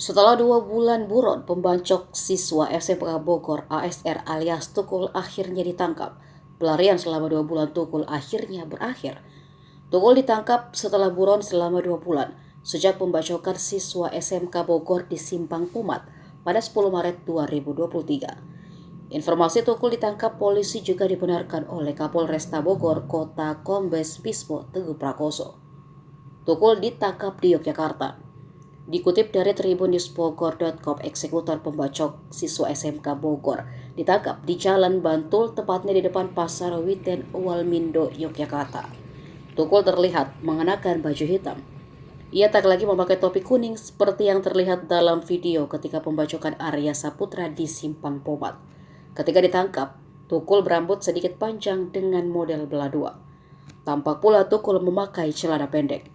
Setelah 2 bulan buron, pembacok siswa SMK Bogor ASR alias Tukul akhirnya ditangkap. Pelarian selama 2 bulan Tukul akhirnya berakhir. Tukul ditangkap setelah buron selama 2 bulan sejak pembacokan siswa SMK Bogor di Simpang Pumat pada 10 Maret 2023. Informasi Tukul ditangkap polisi juga dibenarkan oleh Kapolresta Bogor Kota Kombes Bismo Teguh Prakoso. Tukul ditangkap di Yogyakarta. Dikutip dari tribunnews.bogor.com, eksekutor pembacok siswa SMK Bogor ditangkap di Jalan Bantul, tepatnya di depan Pasar Witen Walmindo, Yogyakarta. Tukul terlihat mengenakan baju hitam. Ia tak lagi memakai topi kuning seperti yang terlihat dalam video ketika pembacokan Arya Saputra di Simpang Pomat. Ketika ditangkap, Tukul berambut sedikit panjang dengan model belah dua. Tampak pula Tukul memakai celana pendek.